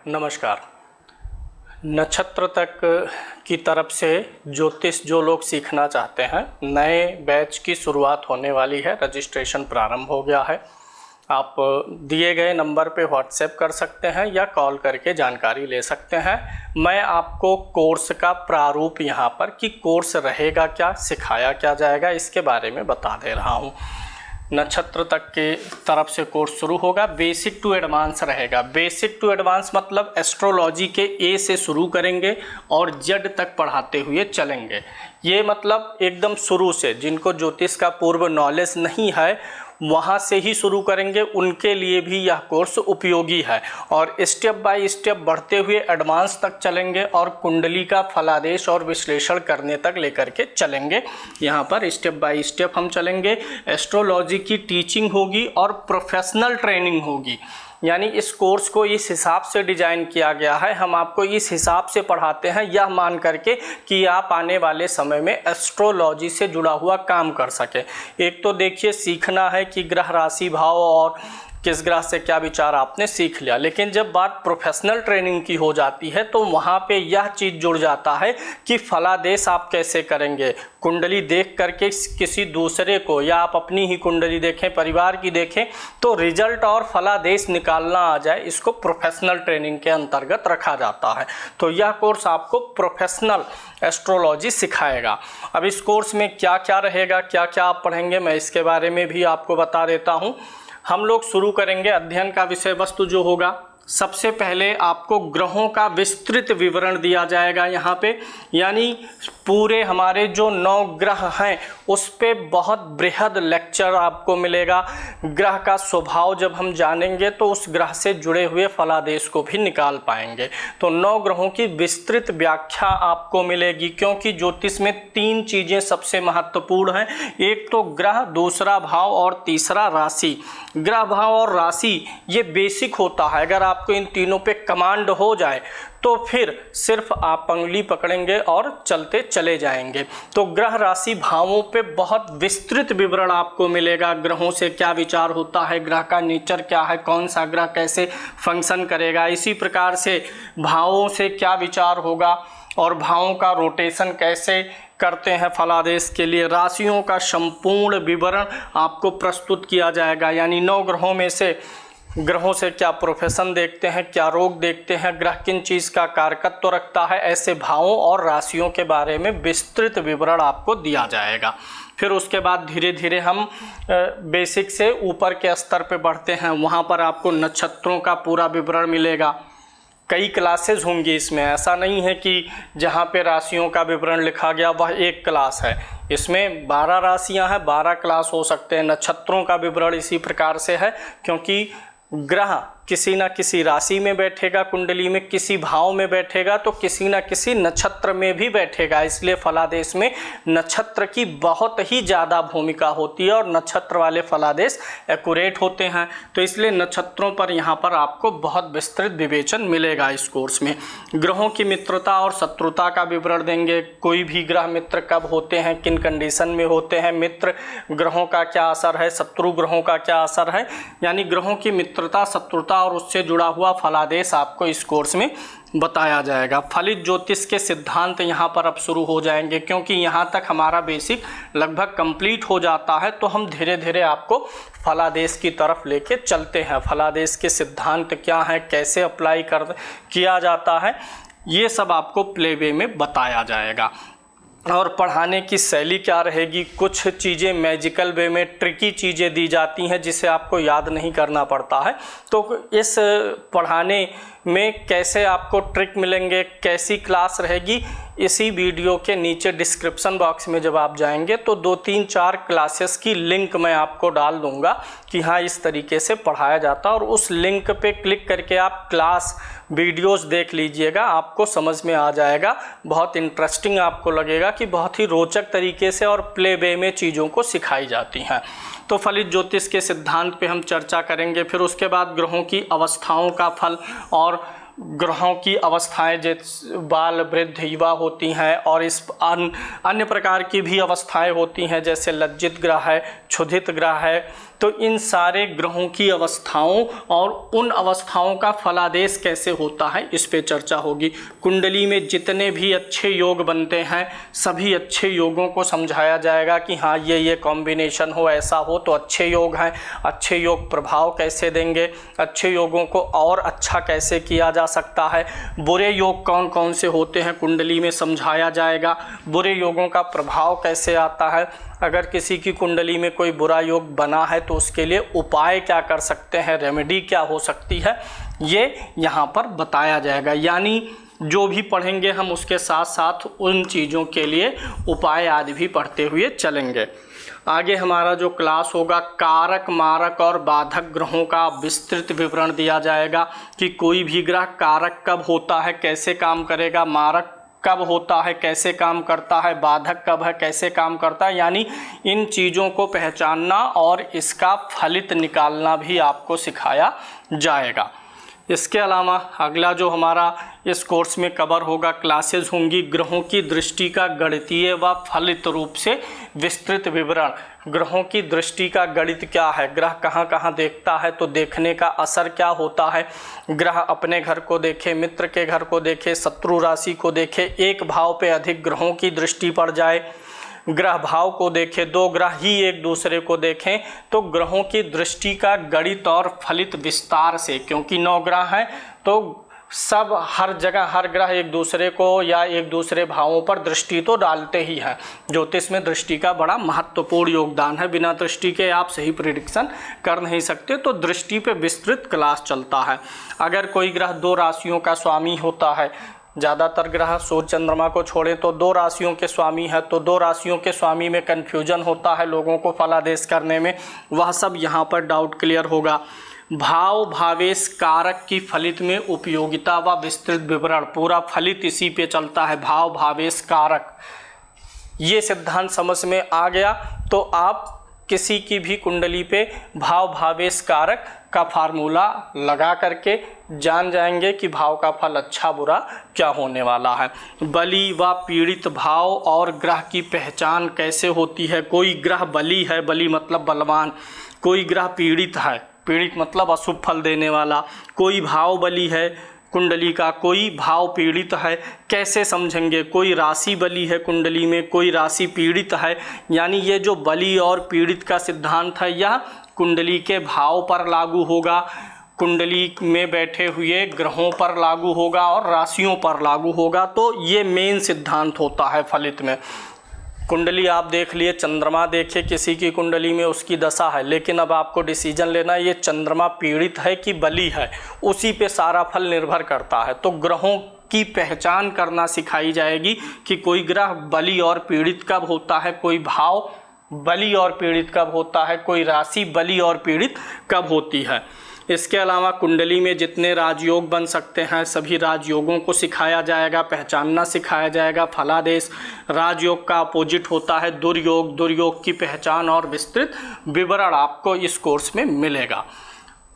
नमस्कार। नक्षत्र तक की तरफ से ज्योतिष जो लोग सीखना चाहते हैं, नए बैच की शुरुआत होने वाली है। रजिस्ट्रेशन प्रारंभ हो गया है। आप दिए गए नंबर पे व्हाट्सएप कर सकते हैं या कॉल करके जानकारी ले सकते हैं। मैं आपको कोर्स का प्रारूप यहाँ पर कि कोर्स रहेगा क्या, सिखाया क्या जाएगा, इसके बारे में बता दे रहा हूँ। नक्षत्र तक के तरफ से कोर्स शुरू होगा। बेसिक टू एडवांस रहेगा। बेसिक टू एडवांस मतलब एस्ट्रोलॉजी के ए से शुरू करेंगे और जेड तक पढ़ाते हुए चलेंगे। ये मतलब एकदम शुरू से, जिनको ज्योतिष का पूर्व नॉलेज नहीं है वहाँ से ही शुरू करेंगे, उनके लिए भी यह कोर्स उपयोगी है। और स्टेप बाय स्टेप बढ़ते हुए एडवांस तक चलेंगे और कुंडली का फलादेश और विश्लेषण करने तक लेकर के चलेंगे। यहाँ पर स्टेप बाय स्टेप हम चलेंगे। एस्ट्रोलॉजी की टीचिंग होगी और प्रोफेशनल ट्रेनिंग होगी। यानी इस कोर्स को इस हिसाब से डिज़ाइन किया गया है, हम आपको इस हिसाब से पढ़ाते हैं यह मान करके कि आप आने वाले समय में एस्ट्रोलॉजी से जुड़ा हुआ काम कर सकें। एक तो देखिए, सीखना है कि ग्रह राशि भाव और किस ग्रह से क्या विचार आपने सीख लिया, लेकिन जब बात प्रोफेशनल ट्रेनिंग की हो जाती है तो वहाँ पे यह चीज़ जुड़ जाता है कि फलादेश आप कैसे करेंगे। कुंडली देख करके किसी दूसरे को, या आप अपनी ही कुंडली देखें, परिवार की देखें, तो रिजल्ट और फलादेश निकालना आ जाए, इसको प्रोफेशनल ट्रेनिंग के अंतर्गत रखा जाता है। तो यह कोर्स आपको प्रोफेशनल एस्ट्रोलॉजी सिखाएगा। अब इस कोर्स में क्या क्या रहेगा, क्या क्या आप पढ़ेंगे, मैं इसके बारे में भी आपको बता देता हूँ। हम लोग शुरू करेंगे। अध्ययन का विषय वस्तु जो होगा, सबसे पहले आपको ग्रहों का विस्तृत विवरण दिया जाएगा यहाँ पे। यानी पूरे हमारे जो 9 ग्रह हैं उस पे बहुत बृहद लेक्चर आपको मिलेगा। ग्रह का स्वभाव जब हम जानेंगे तो उस ग्रह से जुड़े हुए फलादेश को भी निकाल पाएंगे। तो 9 ग्रहों की विस्तृत व्याख्या आपको मिलेगी, क्योंकि ज्योतिष में 3 चीज़ें सबसे महत्वपूर्ण हैं। एक तो ग्रह, दूसरा भाव और तीसरा राशि। ग्रह, भाव और राशि ये बेसिक होता है। अगर आपको इन तीनों पे कमांड हो जाए तो फिर सिर्फ आप अंगुली पकड़ेंगे और चलते चले जाएंगे। तो ग्रह, राशि, भावों पे बहुत विस्तृत विवरण आपको मिलेगा। ग्रहों से क्या विचार होता है, ग्रह का नेचर क्या है, कौन सा ग्रह कैसे फंक्शन करेगा, इसी प्रकार से भावों से क्या विचार होगा और भावों का रोटेशन कैसे करते हैं फलादेश के लिए। राशियों का संपूर्ण विवरण आपको प्रस्तुत किया जाएगा। यानी 9 ग्रहों में से ग्रहों से क्या प्रोफेशन देखते हैं, क्या रोग देखते हैं, ग्रह किन चीज़ का कारकत्व रखता है, ऐसे भावों और राशियों के बारे में विस्तृत विवरण आपको दिया जाएगा। फिर उसके बाद धीरे धीरे हम बेसिक से ऊपर के स्तर पे बढ़ते हैं। वहाँ पर आपको नक्षत्रों का पूरा विवरण मिलेगा। कई क्लासेज होंगी इसमें, ऐसा नहीं है कि जहाँ पे राशियों का विवरण लिखा गया वह एक क्लास है। इसमें 12 राशियाँ हैं, 12 क्लास हो सकते हैं। नक्षत्रों का विवरण इसी प्रकार से है, क्योंकि ग्रह किसी न किसी राशि में बैठेगा, कुंडली में किसी भाव में बैठेगा, तो किसी न किसी नक्षत्र में भी बैठेगा। इसलिए फलादेश में नक्षत्र की बहुत ही ज़्यादा भूमिका होती है और नक्षत्र वाले फलादेश एक्यूरेट होते हैं। तो इसलिए नक्षत्रों पर यहाँ पर आपको बहुत विस्तृत विवेचन मिलेगा इस कोर्स में। ग्रहों की मित्रता और शत्रुता का विवरण देंगे। कोई भी ग्रह मित्र कब होते हैं, किन कंडीशन में होते हैं, मित्र ग्रहों का क्या असर है, शत्रु ग्रहों का क्या असर है। यानी ग्रहों की मित्रता, शत्रुता और उससे जुड़ा हुआ फलादेश आपको इस कोर्स में बताया जाएगा। फलित ज्योतिष के सिद्धांत यहाँ पर अब शुरू हो जाएंगे, क्योंकि यहाँ तक हमारा बेसिक लगभग कंप्लीट हो जाता है। तो हम धीरे धीरे आपको फलादेश की तरफ लेके चलते हैं। फलादेश के सिद्धांत क्या हैं, कैसे अप्लाई किया जाता है, ये सब आपको प्ले वे में बताया जाएगा। और पढ़ाने की शैली क्या रहेगी, कुछ चीज़ें मैजिकल वे में ट्रिकी चीज़ें दी जाती हैं जिसे आपको याद नहीं करना पड़ता है। तो इस पढ़ाने में कैसे आपको ट्रिक मिलेंगे, कैसी क्लास रहेगी, इसी वीडियो के नीचे डिस्क्रिप्शन बॉक्स में जब आप जाएंगे तो 2-3-4 क्लासेस की लिंक मैं आपको डाल दूंगा कि हाँ इस तरीके से पढ़ाया जाता है। और उस लिंक पे क्लिक करके आप क्लास वीडियोस देख लीजिएगा, आपको समझ में आ जाएगा। बहुत इंटरेस्टिंग आपको लगेगा कि बहुत ही रोचक तरीके से और प्ले वे में चीज़ों को सिखाई जाती हैं। तो फलित ज्योतिष के सिद्धांत पे हम चर्चा करेंगे। फिर उसके बाद ग्रहों की अवस्थाओं का फल और ग्रहों की अवस्थाएं जैसे बाल, वृद्ध, युवा होती हैं, और इस अन्य प्रकार की भी अवस्थाएं होती हैं, जैसे लज्जित ग्रह है, क्षुधित ग्रह है, तो इन सारे ग्रहों की अवस्थाओं और उन अवस्थाओं का फलादेश कैसे होता है इस पे चर्चा होगी। कुंडली में जितने भी अच्छे योग बनते हैं सभी अच्छे योगों को समझाया जाएगा कि हाँ ये कॉम्बिनेशन हो, ऐसा हो तो अच्छे योग हैं, अच्छे योग प्रभाव कैसे देंगे, अच्छे योगों को और अच्छा कैसे किया जा सकता है, बुरे योग कौन कौन से होते हैं कुंडली में समझाया जाएगा, बुरे योगों का प्रभाव कैसे आता है, अगर किसी की कुंडली में कोई बुरा योग बना है तो उसके लिए उपाय क्या कर सकते हैं, रेमेडी क्या हो सकती है, ये यहाँ पर बताया जाएगा। यानी जो भी पढ़ेंगे हम उसके साथ साथ उन चीज़ों के लिए उपाय आदि भी पढ़ते हुए चलेंगे। आगे हमारा जो क्लास होगा कारक, मारक और बाधक ग्रहों का विस्तृत विवरण दिया जाएगा कि कोई भी ग्रह कारक कब होता है, कैसे काम करेगा, मारक कब होता है, कैसे काम करता है, बाधक कब है, कैसे काम करता है, यानी इन चीज़ों को पहचानना और इसका फलित निकालना भी आपको सिखाया जाएगा। इसके अलावा अगला जो हमारा इस कोर्स में कवर होगा क्लासेस होंगी ग्रहों की दृष्टि का गणितीय व फलित रूप से विस्तृत विवरण। ग्रहों की दृष्टि का गणित क्या है, ग्रह कहाँ कहाँ देखता है तो देखने का असर क्या होता है, ग्रह अपने घर को देखे, मित्र के घर को देखे, शत्रु राशि को देखे, एक भाव पे अधिक ग्रहों की दृष्टि पड़ जाए, ग्रह भाव को देखे, दो ग्रह ही एक दूसरे को देखें तो ग्रहों की दृष्टि का गणित और फलित विस्तार से, क्योंकि 9 ग्रह हैं तो सब हर जगह हर ग्रह एक दूसरे को या एक दूसरे भावों पर दृष्टि तो डालते ही हैं। ज्योतिष में दृष्टि का बड़ा महत्वपूर्ण योगदान है, बिना दृष्टि के आप सही प्रिडिक्शन कर नहीं सकते, तो दृष्टि पे विस्तृत क्लास चलता है। अगर कोई ग्रह 2 राशियों का स्वामी होता है, ज़्यादातर ग्रह सूर्य चंद्रमा को छोड़े तो 2 राशियों के स्वामी है, तो 2 राशियों के स्वामी में कन्फ्यूजन होता है लोगों को फलादेश करने में, वह सब यहाँ पर डाउट क्लियर होगा। भाव भावेश कारक की फलित में उपयोगिता व विस्तृत विवरण, पूरा फलित इसी पे चलता है, भाव भावेश कारक। ये सिद्धांत समझ में आ गया तो आप किसी की भी कुंडली पे भाव भावेश कारक का फार्मूला लगा करके जान जाएंगे कि भाव का फल अच्छा बुरा क्या होने वाला है। बली व पीड़ित भाव और ग्रह की पहचान कैसे होती है। कोई ग्रह बली है, बली मतलब बलवान, कोई ग्रह पीड़ित है, पीड़ित मतलब अशुभ फल देने वाला, कोई भाव बली है कुंडली का, कोई भाव पीड़ित है, कैसे समझेंगे, कोई राशि बली है कुंडली में, कोई राशि पीड़ित है, यानी ये जो बली और पीड़ित का सिद्धांत है यह कुंडली के भाव पर लागू होगा, कुंडली में बैठे हुए ग्रहों पर लागू होगा और राशियों पर लागू होगा। तो ये मेन सिद्धांत होता है फलित में। कुंडली आप देख लिए, चंद्रमा देखिए किसी की कुंडली में उसकी दशा है, लेकिन अब आपको डिसीजन लेना है ये चंद्रमा पीड़ित है कि बली है, उसी पे सारा फल निर्भर करता है। तो ग्रहों की पहचान करना सिखाई जाएगी कि कोई ग्रह बली और पीड़ित कब होता है, कोई भाव बली और पीड़ित कब होता है, कोई राशि बली और पीड़ित कब होती है। इसके अलावा कुंडली में जितने राजयोग बन सकते हैं सभी राजयोगों को सिखाया जाएगा, पहचानना सिखाया जाएगा। फलादेश राजयोग का अपोजिट होता है दुर्योग, दुर्योग की पहचान और विस्तृत विवरण आपको इस कोर्स में मिलेगा।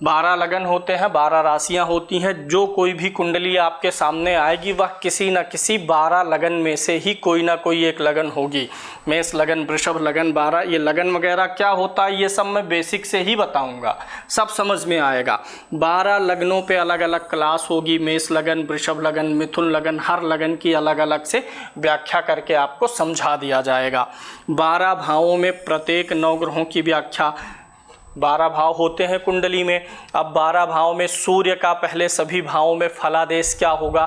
12 लगन होते हैं, 12 राशियां होती हैं। जो कोई भी कुंडली आपके सामने आएगी वह किसी न किसी 12 लगन में से ही कोई ना कोई एक लगन होगी। मेष लगन, वृषभ लगन, 12 ये लगन वगैरह क्या होता है ये सब मैं बेसिक से ही बताऊंगा, सब समझ में आएगा। 12 लगनों पे अलग अलग क्लास होगी, मेष लगन, वृषभ लगन, मिथुन लगन, हर लगन की अलग अलग से व्याख्या करके आपको समझा दिया जाएगा। 12 भावों में प्रत्येक 9 ग्रहों की व्याख्या, 12 भाव होते हैं कुंडली में। अब 12 भाव में सूर्य का पहले सभी भावों में फलादेश क्या होगा,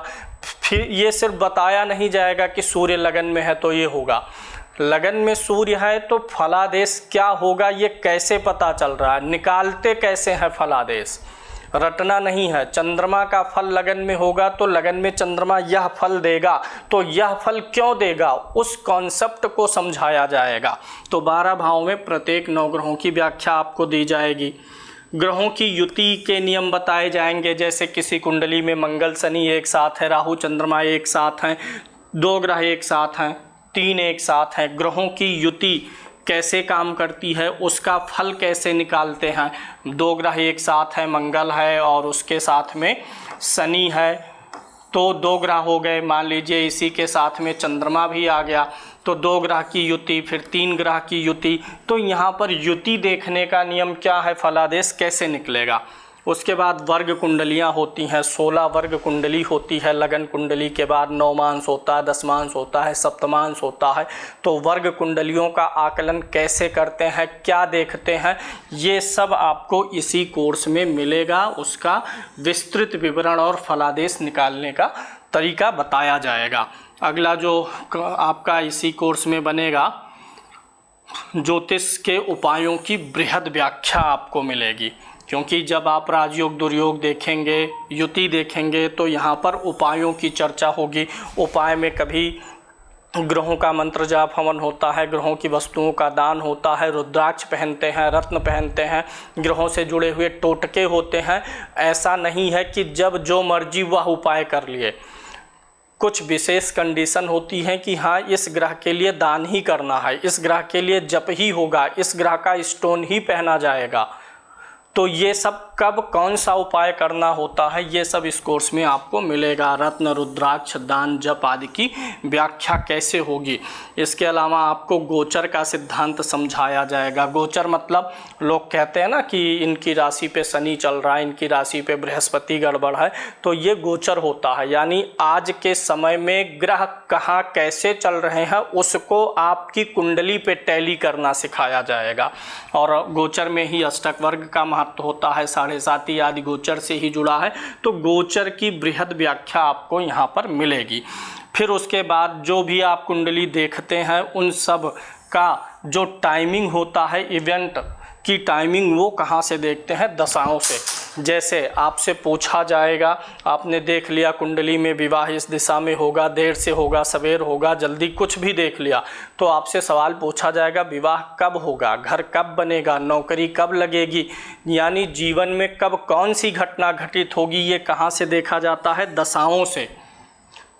फिर ये सिर्फ बताया नहीं जाएगा कि सूर्य लगन में है तो ये होगा, लगन में सूर्य है तो फलादेश क्या होगा ये कैसे पता चल रहा है, निकालते कैसे हैं फलादेश, रटना नहीं है। चंद्रमा का फल लगन में होगा तो लगन में चंद्रमा यह फल देगा, तो यह फल क्यों देगा उस कॉन्सेप्ट को समझाया जाएगा। तो 12 भावों में प्रत्येक 9 ग्रहों की व्याख्या आपको दी जाएगी। ग्रहों की युति के नियम बताए जाएंगे, जैसे किसी कुंडली में मंगल शनि एक साथ है, राहु चंद्रमा एक साथ हैं, 2 ग्रह एक साथ हैं, 3 एक साथ हैं, ग्रहों की युति कैसे काम करती है, उसका फल कैसे निकालते हैं। 2 ग्रह एक साथ है, मंगल है और उसके साथ में शनि है, तो 2 ग्रह हो गए। मान लीजिए इसी के साथ में चंद्रमा भी आ गया, तो 2 ग्रह की युति, फिर 3 ग्रह की युति। तो यहाँ पर युति देखने का नियम क्या है, फलादेश कैसे निकलेगा। उसके बाद वर्ग कुंडलियाँ होती हैं, 16 वर्ग कुंडली होती है। लगन कुंडली के बाद नवमांश होता है, दशमांश होता है, सप्तमांश होता है। तो वर्ग कुंडलियों का आकलन कैसे करते हैं, क्या देखते हैं, ये सब आपको इसी कोर्स में मिलेगा। उसका विस्तृत विवरण और फलादेश निकालने का तरीका बताया जाएगा। अगला जो आपका इसी कोर्स में बनेगा, ज्योतिष के उपायों की बृहद व्याख्या आपको मिलेगी। क्योंकि जब आप राजयोग दुर्योग देखेंगे, युति देखेंगे, तो यहाँ पर उपायों की चर्चा होगी। उपाय में कभी ग्रहों का मंत्र जाप हवन होता है, ग्रहों की वस्तुओं का दान होता है, रुद्राक्ष पहनते हैं, रत्न पहनते हैं, ग्रहों से जुड़े हुए टोटके होते हैं। ऐसा नहीं है कि जब जो मर्जी वह उपाय कर लिए। कुछ विशेष कंडीशन होती हैं कि हाँ, इस ग्रह के लिए दान ही करना है, इस ग्रह के लिए जप ही होगा, इस ग्रह का स्टोन ही पहना जाएगा। तो ये सब कब कौन सा उपाय करना होता है, ये सब इस कोर्स में आपको मिलेगा। रत्न, रुद्राक्ष, दान, जप आदि की व्याख्या कैसे होगी। इसके अलावा आपको गोचर का सिद्धांत समझाया जाएगा। गोचर मतलब लोग कहते हैं ना कि इनकी राशि पे शनि चल रहा है, इनकी राशि पे बृहस्पति गड़बड़ है, तो ये गोचर होता है। यानी आज के समय में ग्रह कहाँ कैसे चल रहे हैं उसको आपकी कुंडली पे टैली करना सिखाया जाएगा। और गोचर में ही अष्टक वर्ग का महत्व होता है, 7.5 आदि गोचर से ही जुड़ा है। तो गोचर की बृहद व्याख्या आपको यहाँ पर मिलेगी। फिर उसके बाद जो भी आप कुंडली देखते हैं उन सब का जो टाइमिंग होता है, इवेंट की टाइमिंग, वो कहाँ से देखते हैं, दशाओं से। जैसे आपसे पूछा जाएगा, आपने देख लिया कुंडली में विवाह इस दिशा में होगा, देर से होगा, सवेर होगा, जल्दी, कुछ भी देख लिया, तो आपसे सवाल पूछा जाएगा विवाह कब होगा, घर कब बनेगा, नौकरी कब लगेगी, यानी जीवन में कब कौन सी घटना घटित होगी। ये कहाँ से देखा जाता है, दशाओं से।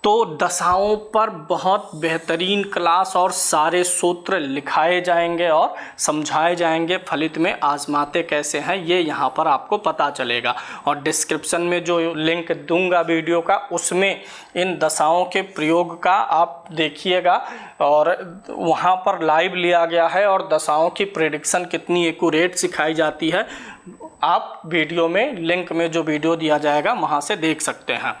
तो दशाओं पर बहुत बेहतरीन क्लास और सारे सूत्र लिखाए जाएंगे और समझाए जाएंगे। फलित में आजमाते कैसे हैं ये यहाँ पर आपको पता चलेगा। और डिस्क्रिप्शन में जो लिंक दूंगा वीडियो का, उसमें इन दशाओं के प्रयोग का आप देखिएगा, और वहाँ पर लाइव लिया गया है और दशाओं की प्रेडिक्शन कितनी एक्यूरेट सिखाई जाती है, आप वीडियो में लिंक में जो वीडियो दिया जाएगा वहाँ से देख सकते हैं।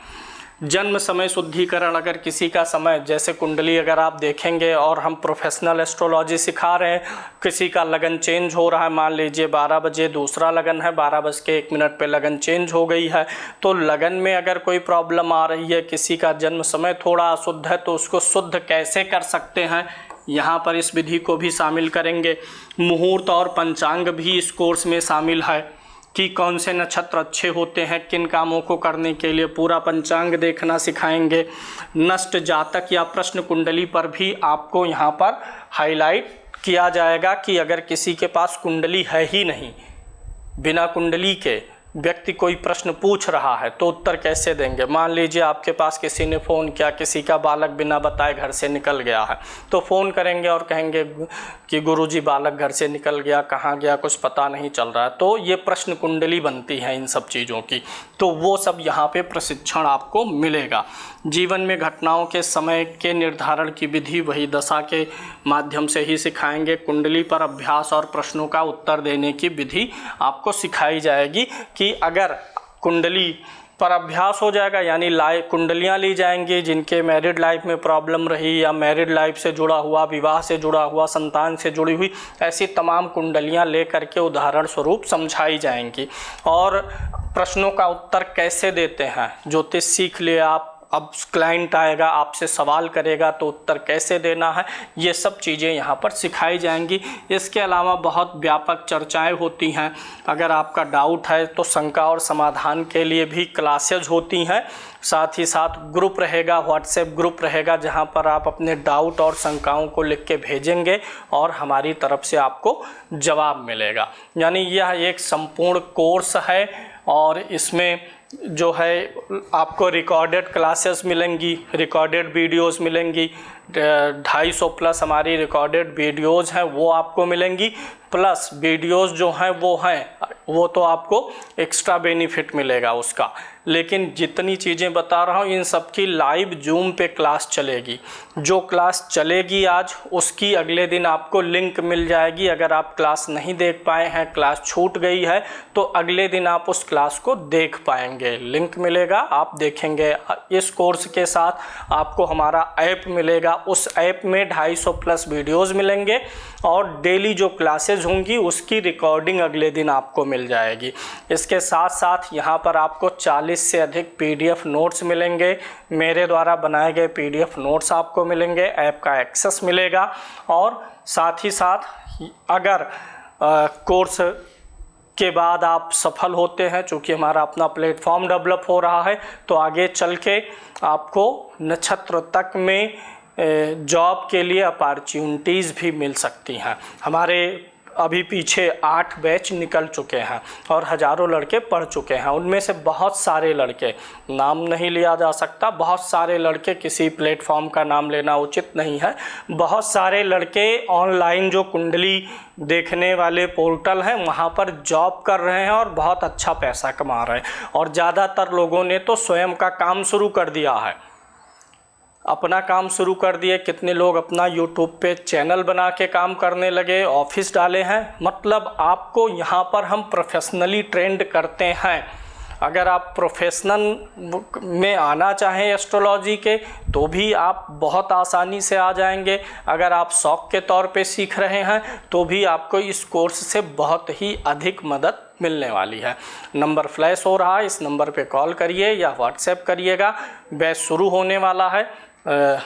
जन्म समय शुद्धिकरण, अगर किसी का समय, जैसे कुंडली अगर आप देखेंगे और हम प्रोफेशनल एस्ट्रोलॉजी सिखा रहे हैं, किसी का लगन चेंज हो रहा है, मान लीजिए 12 बजे दूसरा लगन है, 12:01 पे लगन चेंज हो गई है, तो लगन में अगर कोई प्रॉब्लम आ रही है, किसी का जन्म समय थोड़ा अशुद्ध है, तो उसको शुद्ध कैसे कर सकते हैं, यहाँ पर इस विधि को भी शामिल करेंगे। मुहूर्त और पंचांग भी इस कोर्स में शामिल है कि कौन से नक्षत्र अच्छे होते हैं किन कामों को करने के लिए, पूरा पंचांग देखना सिखाएंगे। नष्ट जातक या प्रश्न कुंडली पर भी आपको यहाँ पर हाईलाइट किया जाएगा कि अगर किसी के पास कुंडली है ही नहीं, बिना कुंडली के व्यक्ति कोई प्रश्न पूछ रहा है तो उत्तर कैसे देंगे। मान लीजिए आपके पास किसी ने फ़ोन किया, किसी का बालक बिना बताए घर से निकल गया है, तो फ़ोन करेंगे और कहेंगे कि गुरुजी बालक घर से निकल गया, कहाँ गया कुछ पता नहीं चल रहा है। तो ये प्रश्न कुंडली बनती है इन सब चीज़ों की, तो वो सब यहाँ पे प्रशिक्षण आपको मिलेगा। जीवन में घटनाओं के समय के निर्धारण की विधि वही दशा के माध्यम से ही सिखाएंगे। कुंडली पर अभ्यास और प्रश्नों का उत्तर देने की विधि आपको सिखाई जाएगी कि अगर कुंडली पर अभ्यास हो जाएगा, यानी कुंडलियाँ ली जाएंगी जिनके मैरिड लाइफ में प्रॉब्लम रही, या मैरिड लाइफ से जुड़ा हुआ, विवाह से जुड़ा हुआ, संतान से जुड़ी हुई, ऐसी तमाम कुंडलियाँ ले करके उदाहरण स्वरूप समझाई जाएंगी। और प्रश्नों का उत्तर कैसे देते हैं, ज्योतिष सीख लिए आप, अब क्लाइंट आएगा आपसे सवाल करेगा तो उत्तर कैसे देना है, ये सब चीज़ें यहाँ पर सिखाई जाएंगी। इसके अलावा बहुत व्यापक चर्चाएं होती हैं। अगर आपका डाउट है तो शंका और समाधान के लिए भी क्लासेज होती हैं। साथ ही साथ ग्रुप रहेगा, व्हाट्सएप ग्रुप रहेगा, जहाँ पर आप अपने डाउट और शंकाओं को लिख के भेजेंगे और हमारी तरफ से आपको जवाब मिलेगा। यानी यह एक संपूर्ण कोर्स है और इसमें जो है आपको रिकॉर्डेड क्लासेस मिलेंगी, रिकॉर्डेड वीडियोस मिलेंगी, 250 प्लस हमारी रिकॉर्डेड वीडियोज़ हैं वो आपको मिलेंगी, प्लस वीडियोज़ जो हैं वो तो आपको एक्स्ट्रा बेनिफिट मिलेगा उसका। लेकिन जितनी चीज़ें बता रहा हूँ इन सब की लाइव जूम पे क्लास चलेगी। जो क्लास चलेगी आज उसकी अगले दिन आपको लिंक मिल जाएगी। अगर आप क्लास नहीं देख पाए हैं, क्लास छूट गई है, तो अगले दिन आप उस क्लास को देख पाएंगे। लिंक मिलेगा, आप देखेंगे। इस कोर्स के साथ आपको हमारा ऐप मिलेगा, उस ऐप में 250 प्लस वीडियोज़ मिलेंगे और डेली जो क्लासेज होंगी उसकी रिकॉर्डिंग अगले दिन आपको मिल जाएगी। इसके साथ साथ यहाँ पर आपको 40 से अधिक PDF नोट्स मिलेंगे। मेरे द्वारा बनाए गए PDF नोट्स आपको मिलेंगे, ऐप का एक्सेस मिलेगा। और साथ ही साथ अगर कोर्स के बाद आप सफल होते हैं, चूँकि हमारा अपना प्लेटफॉर्म डेवलप हो रहा है, तो आगे चल के आपको नक्षत्र तक में जॉब के लिए अपॉर्चुनिटीज़ भी मिल सकती हैं। हमारे अभी पीछे 8 बैच निकल चुके हैं और हज़ारों लड़के पढ़ चुके हैं। उनमें से बहुत सारे लड़के, नाम नहीं लिया जा सकता, बहुत सारे लड़के, किसी प्लेटफॉर्म का नाम लेना उचित नहीं है, बहुत सारे लड़के ऑनलाइन जो कुंडली देखने वाले पोर्टल हैं वहाँ पर जॉब कर रहे हैं और बहुत अच्छा पैसा कमा रहे हैं। और ज़्यादातर लोगों ने तो स्वयं का काम शुरू कर दिया है, अपना काम शुरू कर दिए। कितने लोग अपना यूट्यूब पे चैनल बना के काम करने लगे, ऑफिस डाले हैं। मतलब आपको यहाँ पर हम प्रोफेशनली ट्रेंड करते हैं। अगर आप प्रोफेशनल में आना चाहें एस्ट्रोलॉजी के तो भी आप बहुत आसानी से आ जाएंगे। अगर आप शौक के तौर पे सीख रहे हैं तो भी आपको इस कोर्स से बहुत ही अधिक मदद मिलने वाली है। नंबर फ्लैश हो रहा है, इस नंबर पे कॉल करिए या व्हाट्सएप करिएगा। बैच शुरू होने वाला है,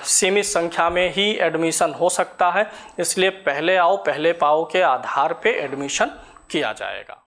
सीमित संख्या में ही एडमिशन हो सकता है, इसलिए पहले आओ पहले पाओ के आधार पे एडमिशन किया जाएगा।